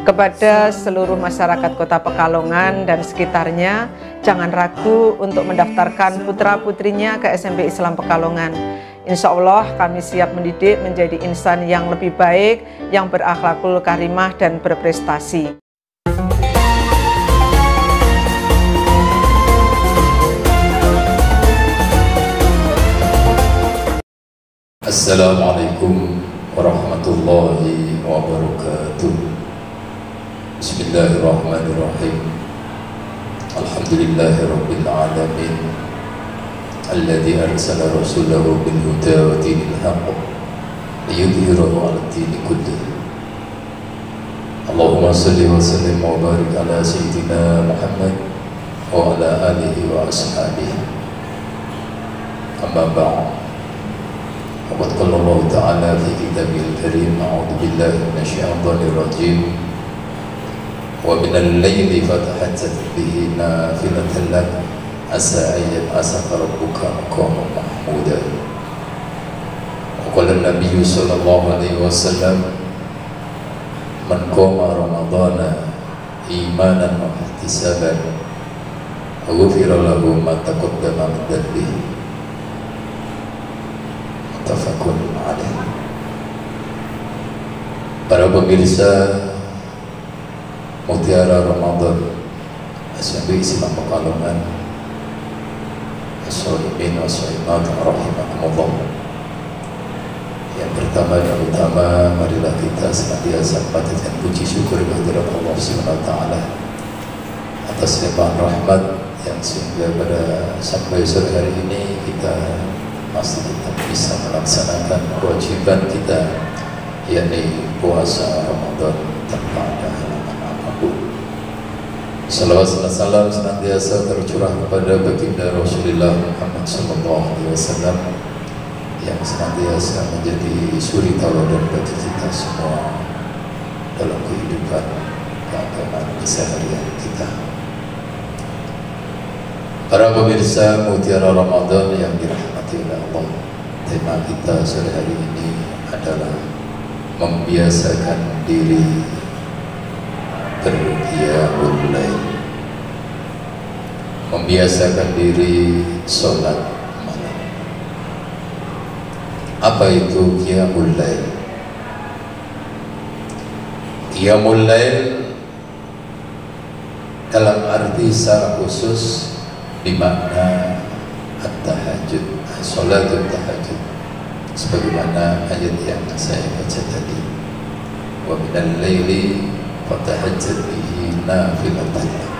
Kepada seluruh masyarakat Kota Pekalongan dan sekitarnya, jangan ragu untuk mendaftarkan putra-putrinya ke SMP Islam Pekalongan. Insya Allah kami siap mendidik menjadi insan yang lebih baik, yang berakhlakul karimah dan berprestasi. Assalamualaikum warahmatullahi wabarakatuh. Bismillahirrahmanirrahim. Alhamdulillahi rabbil alamin, alladzi arsala rasulahu bil huda wa dinil haqq liyudhhirahu 'ala ad-dini kullih. Allahumma shalli wa sallim wa barik ala sayyidina Muhammad wa ala alihi wa ashabihi. Amma ba'd. Faqad qala Allah ta'ala fi kitabihil karim, a'udzu billahi minasyaitonir rajim. Wa minal laili fatahajjat bihi nafilatan lak asa an yab'asaka rabbuka maqaman mahmuda. Wa qala an-nabiy sallallahu alaihi wasallam, man qama ramadhana imanan wa ihtisaban ghufira lahu ma taqaddama min dhanbihi. Muttafaqun alaih. Para pemirsa Mutiara Ramadan SMP Islam Pekalongan, as-shaimin wa shaimat rahimakumullah. Yang pertama dan utama, marilah kita senantiasa panjatkan puji syukur kehadirat Allah Subhanahu wa taala atas limpahan rahmat yang sehingga pada sampai sore hari ini kita masih tetap bisa melaksanakan kewajiban kita, yakni puasa Ramadan tanpa ada halangan apapun. Salawat dan salam senantiasa tercurah kepada baginda Rasulullah Muhammad SAW yang senantiasa menjadi suri tauladan bagi kita semua dalam kehidupan keagamaan keseharian kita. Para pemirsa Mutiara Ramadan yang dirahmati oleh Allah, tema kita sore hari ini adalah membiasakan diri berqiyamul lail, membiasakan diri sholat malam. Apa itu qiyamul lail? Qiyamul lail dalam arti secara khusus dimakna at-tahajud, sholatul tahajud, sebagaimana ayat yang saya baca tadi, wa minal laili fatahajjat bihi nafilatan lak.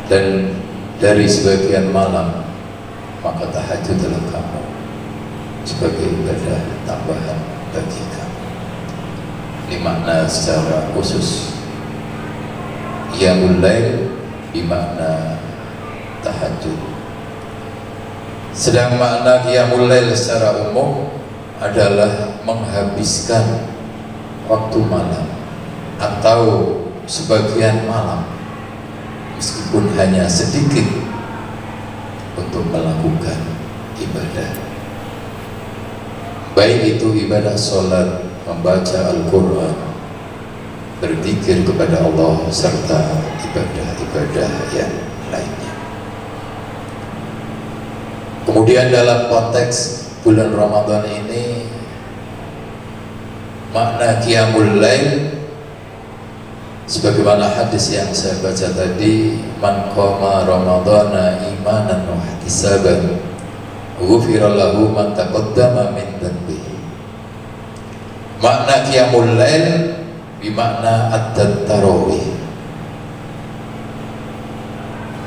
Dan dari sebagian malam maka tahajudlah kamu sebagai ibadah tambahan bagi kamu. Ini makna secara khusus. Qiyamul lail dimakna tahajud. Sedang makna qiyamul lail secara umum adalah menghabiskan waktu malam atau sebagian malam, meskipun hanya sedikit, untuk melakukan ibadah, baik itu ibadah sholat, membaca Al-Quran, berzikir kepada Allah, serta ibadah-ibadah yang lainnya. Kemudian dalam konteks bulan Ramadan ini, makna qiyamul lail sebagaimana hadis yang saya baca tadi, man qama ramadhana imanan wa ihtisaban ghufira lahu ma taqaddama min dhanbihi. Makna qiyamul lail bimakna at-tarawih,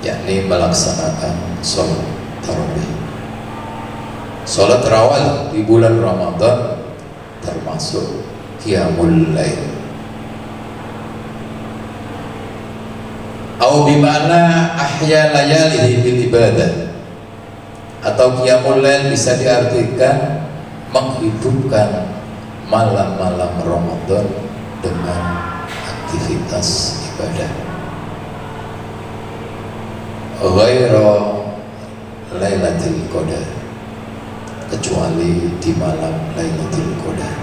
yakni melaksanakan sholat tarawih. Sholat tarawih di bulan Ramadan termasuk qiyamul lail. Atau bimakna ahya layalihi bil ibadah, atau qiyamul lail bisa diartikan menghidupkan malam-malam Ramadan dengan aktivitas ibadah. Ghaira Lailatul Qadar, kecuali di malam Lailatul Qadar.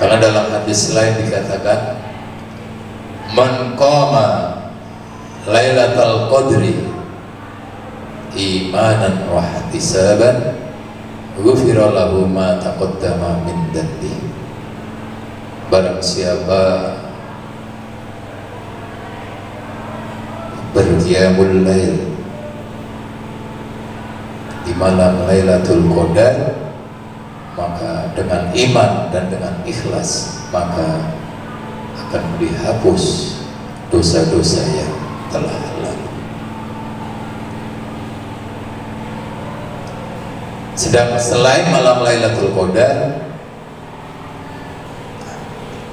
Karena dalam hadis lain dikatakan, man qama Lailatul Qadri imanan wa ihtisaban ghufira lahu ma taqaddama min dhanbi. Barang siapa berqiyamul lail di malam Lailatul Qadar, maka dengan iman dan dengan ikhlas maka akan dihapus dosa-dosa yang telah lalu. Sedang selain malam Lailatul Qadar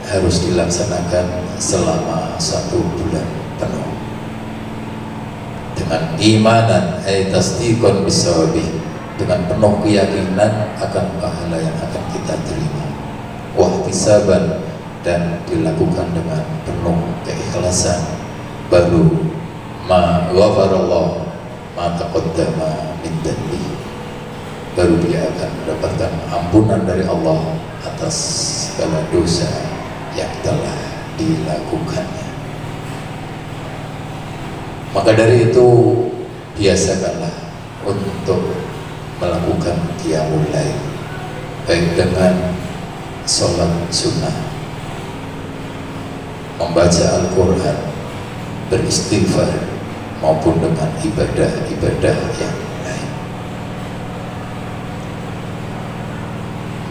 harus dilaksanakan selama 1 bulan penuh dengan imanan ay tasdiqan bisawabih, dengan penuh keyakinan akan pahala yang akan kita terima, wahtisaban, dan dilakukan dengan penuh keikhlasan, baru ma ghafarallah ma taqaddama min dhanbi, baru dia akan mendapatkan ampunan dari Allah atas segala dosa yang telah dilakukannya. Maka dari itu biasakanlah untuk melakukan qiyamul lail, baik dengan sholat sunnah, membaca Al-Quran, beristighfar, maupun dengan ibadah-ibadah yang lain.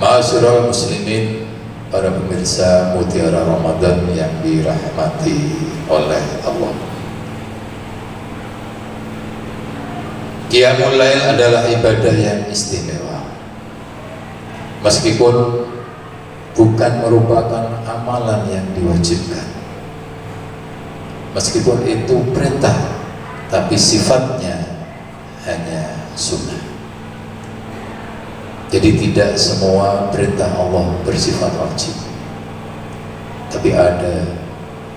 Ma'asyiral muslimin, para pemirsa Mutiara Ramadan yang dirahmati oleh Allah, Qiyamul Lail adalah ibadah yang istimewa, meskipun bukan merupakan amalan yang diwajibkan. Meskipun itu perintah, tapi sifatnya hanya sunnah. Jadi tidak semua perintah Allah bersifat wajib, tapi ada,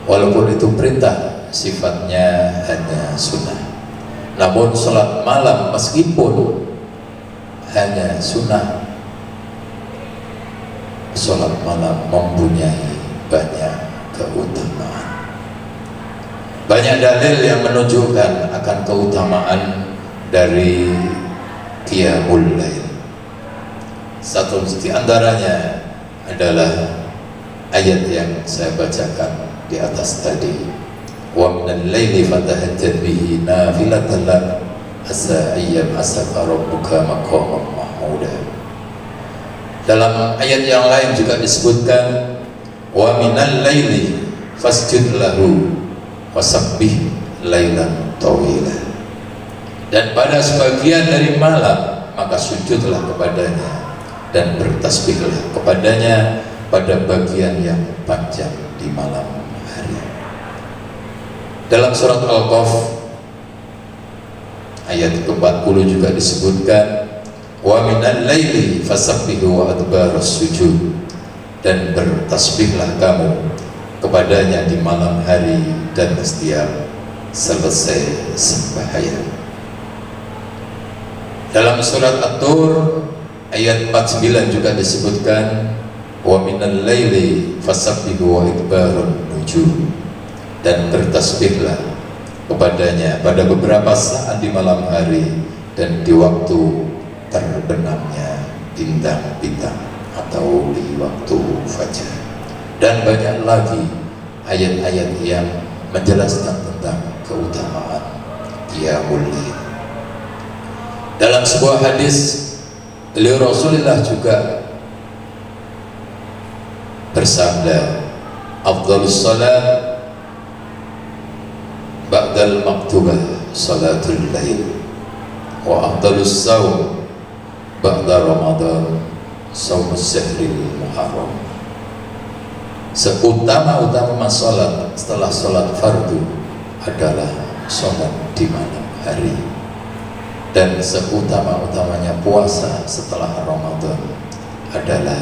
walaupun itu perintah, sifatnya hanya sunnah. Namun sholat malam meskipun hanya sunnah, sholat malam mempunyai banyak keutamaan. Banyak dalil yang menunjukkan akan keutamaan dari Qiyamul Lail. Satu di antaranya adalah ayat yang saya bacakan di atas tadi, wa minal laili fatahajjad bihi nafilatan lak asa ayyam asaka rabbuka maqaman mahmuda. Dalam ayat yang lain juga disebutkan, wa minal laili fasjud lahu wasabbih lailan tawila. Dan pada sebagian dari malam maka sujudlah kepadanya dan bertasbihlah kepadanya pada bagian yang panjang di malam hari. Dalam surat Al-Qaf ayat ke-40 juga disebutkan, wa minal laili fasabbihu wa adbaras sujud, dan bertasbihlah kamu kepadanya di malam hari dan setiap selesai sembahyang. Dalam surat At-Tur ayat 49 juga disebutkan, wa minal laili fasabbihu wa adbarun nujum, dan bertasbihlah kepadanya pada beberapa saat di malam hari dan di waktu terbenamnya bintang-bintang atau di waktu fajar. Dan banyak lagi ayat-ayat yang menjelaskan tentang keutamaan Qiyamul Lail. Dalam sebuah hadis, beliau Rasulullah juga bersabda, afdhalus salat ba'dal maktubah salatul lail, wa afdhalus saum ba'da Ramadan saumus syahril muharram. Seutama-utama salat setelah salat fardu adalah salat di malam hari, dan seutama-utamanya puasa setelah Ramadan adalah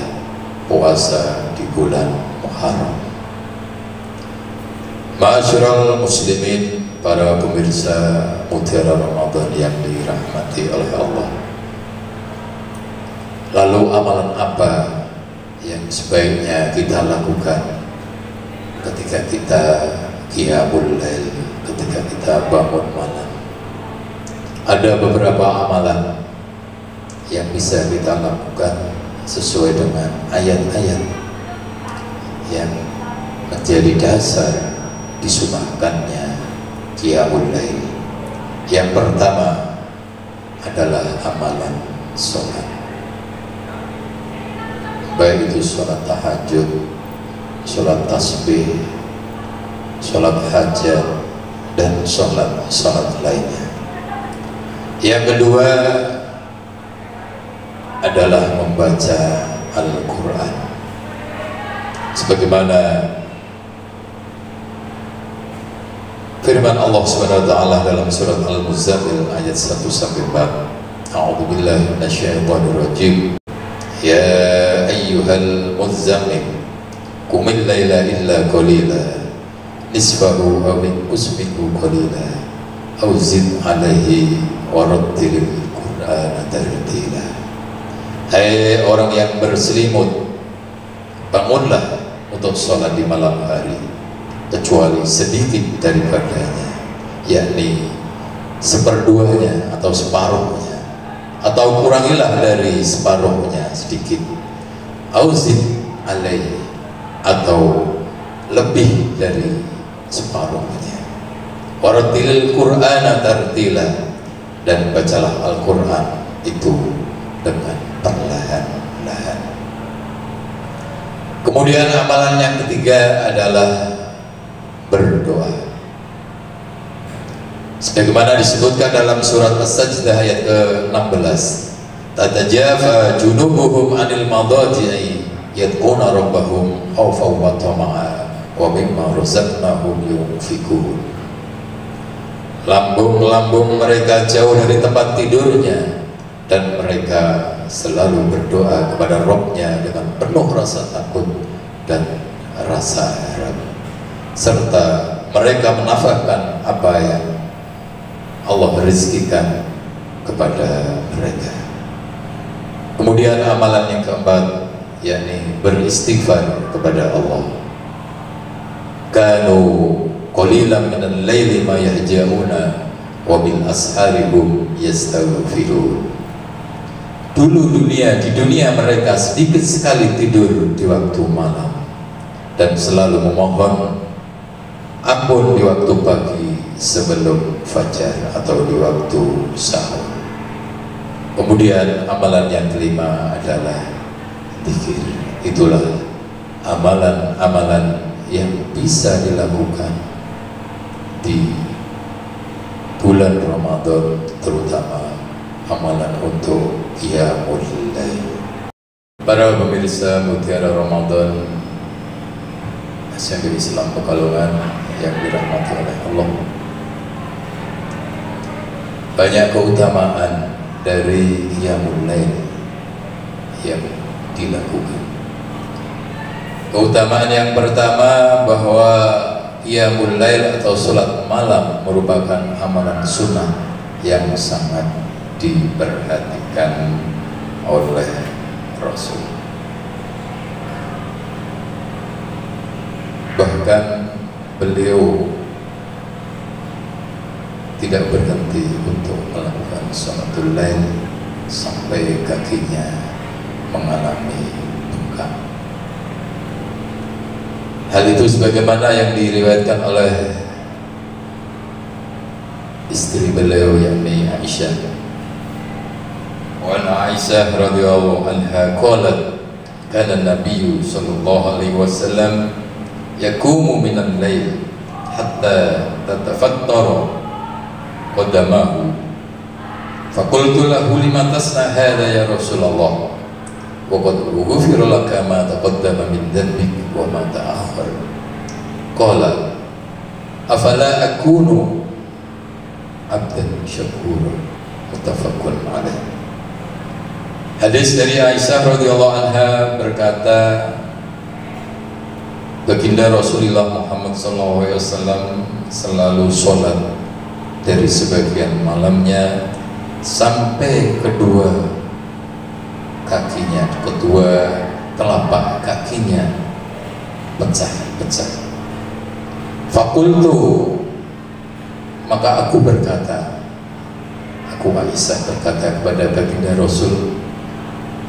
puasa di bulan Muharram. Ma'asyiral muslimin, para pemirsa Mutiara Ramadan yang dirahmati oleh Allah, lalu amalan apa yang sebaiknya kita lakukan ketika kita qiyamul lail, ketika kita bangun malam. Ada beberapa amalan yang bisa kita lakukan sesuai dengan ayat-ayat yang menjadi dasar disunahkannya qiyamul lail. Yang pertama adalah amalan sholat, baik itu sholat tahajud, sholat tasbih, sholat hajat, dan sholat lainnya. Yang kedua adalah membaca Al-Quran, sebagaimana firman Allah Subhanahu wa taala dalam surat Al-Muzammil ayat 1-4. A'udzubillahi minasyaitonir rajim. Ya ayyuhal muzammil qumil laila illa qalila nisfahu aw inqus minhu qalila aw zid 'alaihi wa rattilil Qur'ana tartila. Hai orang yang berselimut, bangunlah untuk sholat di malam hari kecuali sedikit daripadanya, yakni seperduanya atau separuhnya, atau kurangilah dari separuhnya sedikit, auzid alaihi, atau lebih dari separuhnya, warattilil Qur'ana tartila, dan bacalah Al-Quran itu dengan perlahan-lahan. Kemudian amalan yang ketiga adalah berdoa, sebagaimana disebutkan dalam surat As-Sajdah ayat ke-16. Tatajafa junubuhum anil madaji'i yad'una rabbahum khawfan wa tama'a wa mimma razaqnahum yunfiqun. Lambung-lambung mereka jauh dari tempat tidurnya, dan mereka selalu berdoa kepada Rabb-nya dengan penuh rasa takut dan rasa harap, serta mereka menafkahkan apa yang Allah rizkikan kepada mereka. Kemudian amalan yang keempat, yakni beristighfar kepada Allah. Kanu qalilan minal laili ma yahja'una wa bil asharihum yastaghfirun. Dulu di dunia mereka sedikit sekali tidur di waktu malam dan selalu memohon ampun di waktu pagi sebelum fajar atau di waktu sahur. Kemudian amalan yang kelima adalah zikir. Itulah amalan-amalan yang bisa dilakukan di bulan Ramadan, terutama amalan untuk qiyamul lail. Para pemirsa Mutiara Ramadan SMPI Islam Pekalongan yang dirahmati oleh Allah, banyak keutamaan dari qiyamul lail yang dilakukan. Keutamaan yang pertama, bahwa qiyamul lail atau sholat malam merupakan amalan sunnah yang sangat diperhatikan oleh Rasul. Bahkan beliau tidak berhenti untuk melakukan sholatul lail sampai kakinya mengalami bengkak. Hal itu sebagaimana yang diriwayatkan oleh istri beliau, yakni Aisyah. Wa Aisyah radhiyallahu anha qalat, kana Nabi sallallahu alaihi wasallam yaqumu minal lail hatta tatafattara qadamahu. Faqultu lahu lima tasna hadha ya Rasulullah wa qad ghufira laka ma taqaddama min dhanbik wa ma ta'akhkhar. Qala afala akunu abdan syakura. Muttafaqun alaih. Hadis dari Aisyah radhiyallahu anha berkata, baginda Rasulullah Muhammad SAW selalu sholat dari sebagian malamnya sampai kedua kakinya, kedua telapak kakinya pecah-pecah. Fakultu, maka aku berkata, aku Aisyah berkata kepada baginda Rasul,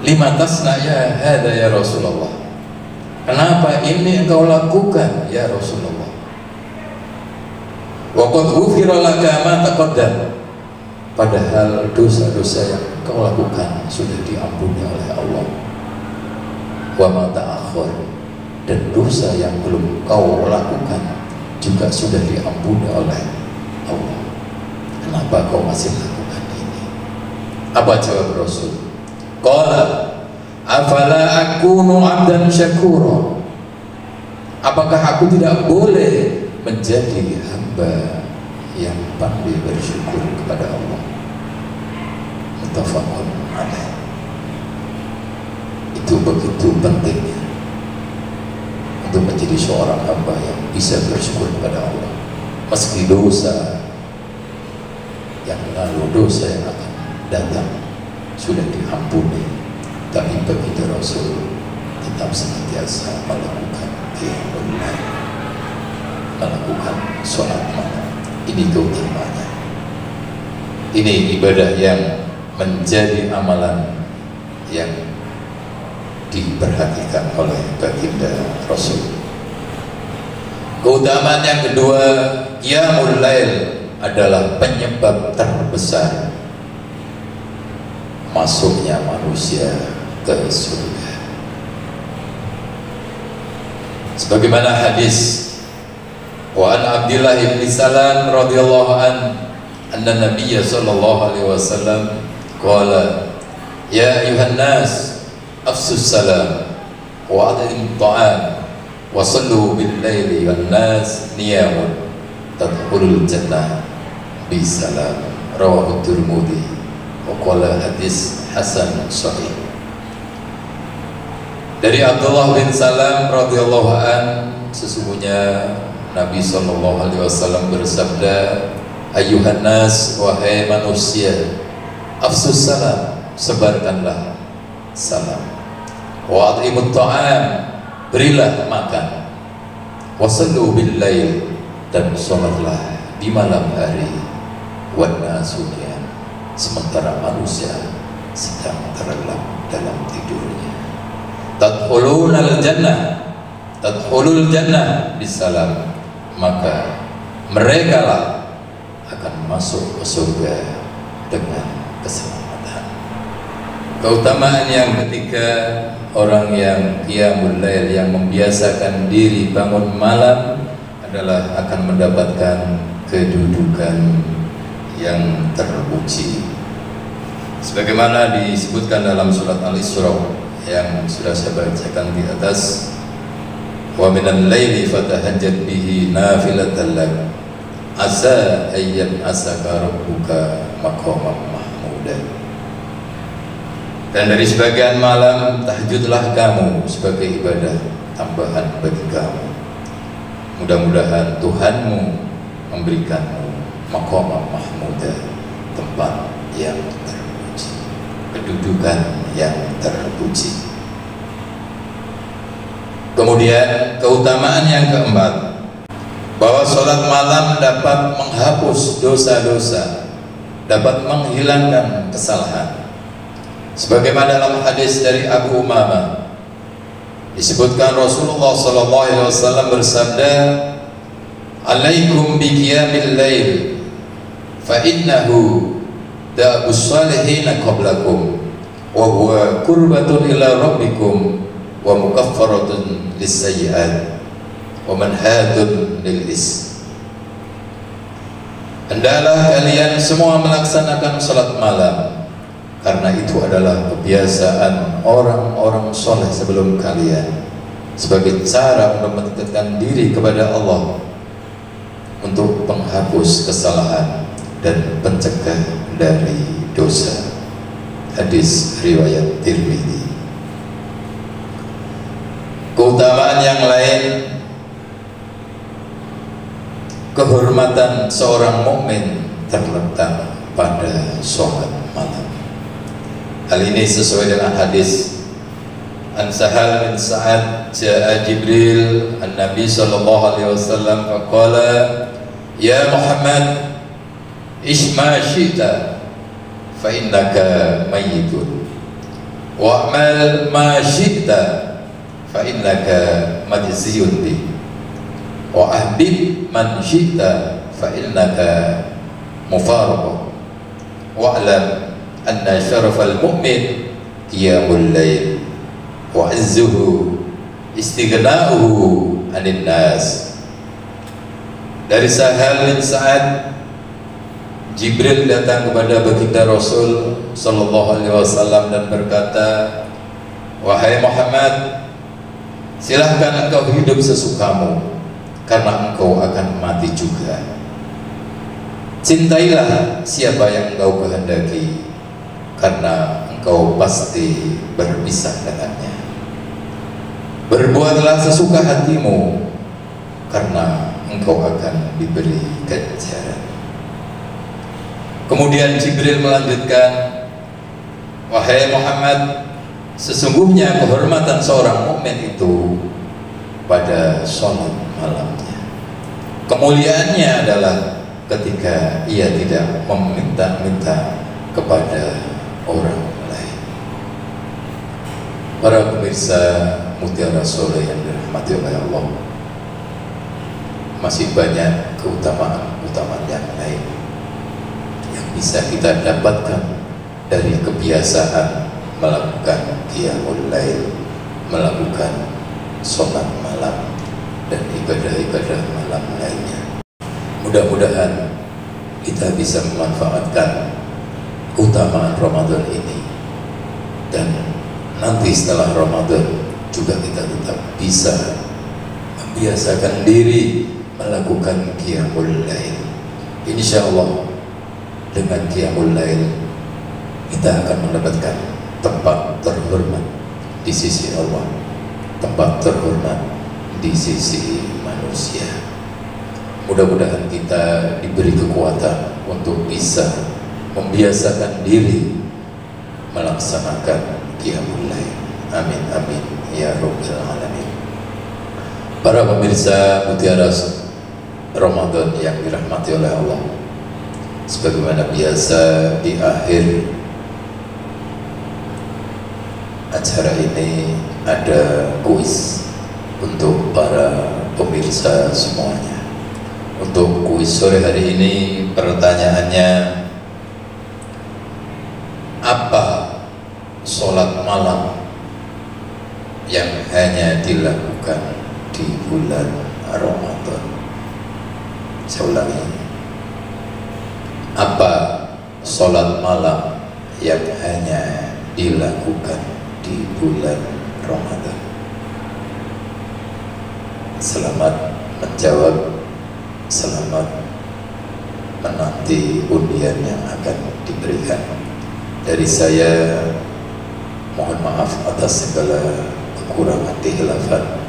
lima tasna ya hada ya Rasulullah, kenapa ini engkau lakukan ya Rasulullah? Wa qad ghufira laka ma taqaddam, padahal dosa-dosa yang engkau lakukan sudah diampuni oleh Allah. Wa ma ta'akhkhar, dan dosa yang belum kau lakukan juga sudah diampuni oleh Allah. Kenapa kau masih lakukan ini? Apa jawab Rasul? Qala afala akunu 'abdan syakura, apakah aku tidak boleh menjadi hamba yang pandai bersyukur kepada Allah? Muttafaqun alaih. Itu begitu pentingnya untuk menjadi seorang hamba yang bisa bersyukur kepada Allah, meski dosa yang lalu, dosa yang akan datang sudah diampuni, tapi begitu Rasul tetap senantiasa melakukan qiyamul lail, melakukan sholat malam. Ini keutamanya. Ini ibadah yang menjadi amalan yang diperhatikan oleh baginda Rasul. Keutamaan yang kedua, qiyamul lail adalah penyebab terbesar masuknya manusia ke surga. Sebagaimana hadis wa an Abdullah bin Salam radhiyallahu anna Nabiyya sallallahu alaihi wasallam qala ya ayuhan nas afsus salam wa adhim ta'am wa sallu bil laili wan nas niyamun tadkhulul jannah bi salam, rawahu Tirmidzi wa qala hadis hasan sahih. Dari Abdullah bin Salam radhiyallahu an, sesungguhnya Nabi sallallahu alaihi wasallam bersabda, ayuhan nas, wahai manusia, afsus salam, sebarkanlah salam, wa at'imut ta'am, berilah makan, wa sallu bil lail, dan sholatlah di malam hari, wan nasu niyam, sementara manusia sedang terlelap dalam tidurnya. Tadkhulul jannah bisalam, maka mereka lah akan masuk ke surga dengan keselamatan. Keutamaan yang ketiga, orang yang qiyamul lail, yang membiasakan diri bangun malam, adalah akan mendapatkan kedudukan yang terpuji. Sebagaimana disebutkan dalam surat Al-Isra yang sudah saya bacakan di atas, wa minal laili fatahajjad bihi nafilatan lak asa ayyam asaka rabbuka maqaman mahmuda. Dan dari sebagian malam tahajudlah kamu sebagai ibadah tambahan bagi kamu, mudah-mudahan Tuhanmu memberikanmu maqaman mahmuda, tempat yang terpuji, kedudukan yang terpuji. Kemudian keutamaan yang keempat, bahwa sholat malam dapat menghapus dosa-dosa, dapat menghilangkan kesalahan. Sebagaimana dalam hadis dari Abu Umamah disebutkan Rasulullah SAW bersabda, alaikum bi qiyamil lail fa innahu da'abus salihina qablakum wa huwa qurbatun ila rabbikum wa mukaffaratun lis-sayyi'at wa manhatun lil-is. Hendaklah kalian semua melaksanakan salat malam, karena itu adalah kebiasaan orang-orang soleh sebelum kalian, sebagai cara untuk mendekatkan diri kepada Allah, untuk penghapus kesalahan dan pencegah dari dosa. Hadis riwayat Tirmidzi. Keutamaan yang lain, kehormatan seorang mukmin terletak pada sholat malam. Hal ini sesuai dengan hadis An Sahal bin Sa'ad ja'a Jibril an-Nabi sallallahu alaihi wasallam faqala ya Muhammad ish ma syi'ta fa innaka mayyitun wa'mal ma syi'ta fa innaka majziyun bi wa ahbib man syi'ta fa innaka mufaraqah wa'lam anna syarafal mu'min qiyamul lail wa izzuhu istighna'uhu 'anil nas. Dari Sahal bin Sa'ad, Jibril datang kepada baginda Rasul sallallahu alaihi wasallam dan berkata, wahai Muhammad, silahkan engkau hidup sesukamu karena engkau akan mati juga. Cintailah siapa yang engkau kehendaki karena engkau pasti berpisah dengannya. Berbuatlah sesuka hatimu karena engkau akan diberi ganjaran. Kemudian Jibril melanjutkan, wahai Muhammad, sesungguhnya kehormatan seorang mukmin itu pada sholat malamnya. Kemuliaannya adalah ketika ia tidak meminta-minta kepada orang lain. Para pemirsa Mutiara Soleh yang dirahmati oleh Allah, masih banyak keutamaan-keutamaan yang lain yang bisa kita dapatkan dari kebiasaan melakukan qiyamul lail, melakukan sholat malam dan ibadah-ibadah malam lainnya. Mudah-mudahan kita bisa memanfaatkan keutamaan Ramadan ini, dan nanti setelah Ramadan juga kita tetap bisa membiasakan diri melakukan qiyamul lail. Insya Allah dengan qiyamul lail kita akan mendapatkan tempat terhormat di sisi Allah, tempat terhormat di sisi manusia. Mudah-mudahan kita diberi kekuatan untuk bisa membiasakan diri melaksanakan qiyamul lail. Amin amin ya rabbal alamin. Para pemirsa Mutiara Ramadan yang dirahmati oleh Allah, sebagaimana biasa di akhir acara ini ada kuis untuk para pemirsa semuanya. Untuk kuis sore hari ini pertanyaannya, apa sholat malam yang hanya dilakukan di bulan Ramadan? Saya ulangi, apa sholat malam yang hanya dilakukan di bulan Ramadan? Selamat menjawab, selamat menanti undian yang akan diberikan. Dari saya mohon maaf atas segala kekurangan khilafan.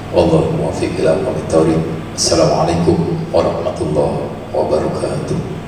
Wallahu muwaffiq ila aqwamit thoriq. Assalamualaikum warahmatullahi wabarakatuh.